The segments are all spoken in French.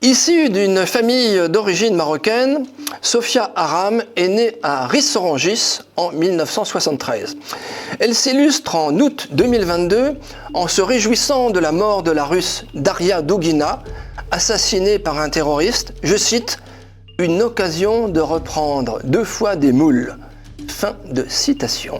Issue d'une famille d'origine marocaine, Sophia Aram est née à Ris-Orangis en 1973. Elle s'illustre en août 2022 en se réjouissant de la mort de la Russe Daria Dugina, assassinée par un terroriste, je cite, « une occasion de reprendre 2 fois des moules ». Fin de citation.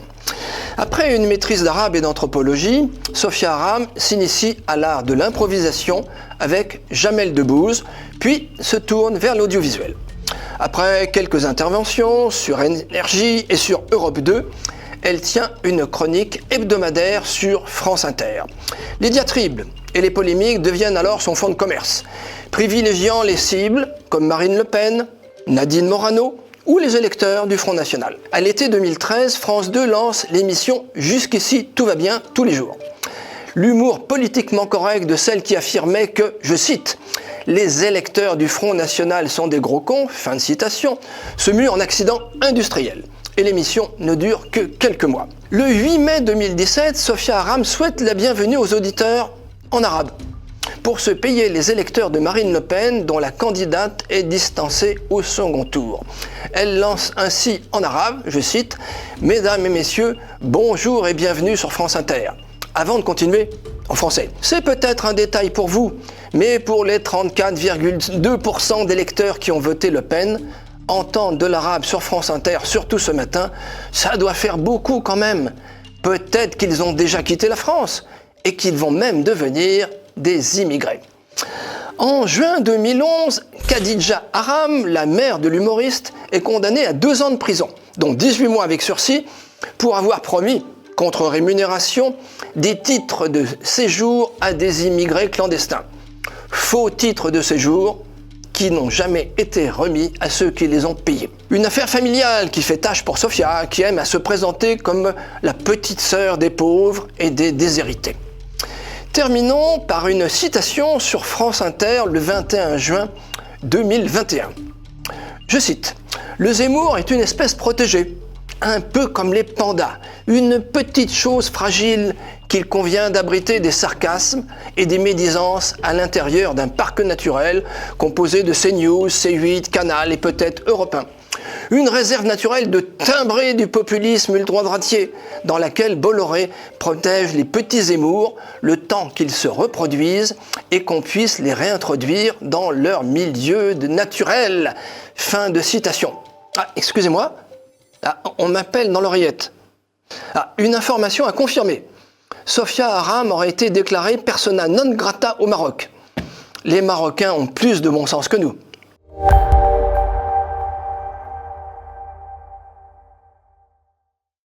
Après une maîtrise d'arabe et d'anthropologie, Sophia Aram s'initie à l'art de l'improvisation avec Jamel Debbouze, puis se tourne vers l'audiovisuel. Après quelques interventions sur Énergie et sur Europe 2, elle tient une chronique hebdomadaire sur France Inter. Les diatribes et les polémiques deviennent alors son fonds de commerce, privilégiant les cibles comme Marine Le Pen, Nadine Morano, ou les électeurs du Front National. À l'été 2013, France 2 lance l'émission « Jusqu'ici, tout va bien, tous les jours ». L'humour politiquement correct de celle qui affirmait que, je cite, « les électeurs du Front National sont des gros cons », fin de citation, se mue en accident industriel. Et l'émission ne dure que quelques mois. Le 8 mai 2017, Sophia Aram souhaite la bienvenue aux auditeurs en arabe, pour se payer les électeurs de Marine Le Pen dont la candidate est distancée au second tour. Elle lance ainsi en arabe, je cite, « Mesdames et messieurs, bonjour et bienvenue sur France Inter ». Avant de continuer en français. C'est peut-être un détail pour vous, mais pour les 34,2% d'électeurs qui ont voté Le Pen, entendre de l'arabe sur France Inter, surtout ce matin, ça doit faire beaucoup quand même. Peut-être qu'ils ont déjà quitté la France et qu'ils vont même devenir des immigrés. En juin 2011, Khadija Aram, la mère de l'humoriste, est condamnée à 2 ans de prison, dont 18 mois avec sursis, pour avoir promis, contre rémunération, des titres de séjour à des immigrés clandestins. Faux titres de séjour qui n'ont jamais été remis à ceux qui les ont payés. Une affaire familiale qui fait tâche pour Sophia, qui aime à se présenter comme la petite sœur des pauvres et des déshérités. Terminons par une citation sur France Inter le 21 juin 2021. Je cite, « Le Zemmour est une espèce protégée, un peu comme les pandas, une petite chose fragile qu'il convient d'abriter des sarcasmes et des médisances à l'intérieur d'un parc naturel composé de CNews, C8, Canal et peut-être Europe 1. Une réserve naturelle de timbrés du populisme ultra-droitier, dans laquelle Bolloré protège les petits Zemmour le temps qu'ils se reproduisent et qu'on puisse les réintroduire dans leur milieu naturel. » Fin de citation. Ah, excusez-moi, on m'appelle dans l'oreillette. Une information à confirmer. Sophia Aram aurait été déclarée persona non grata au Maroc. Les Marocains ont plus de bon sens que nous.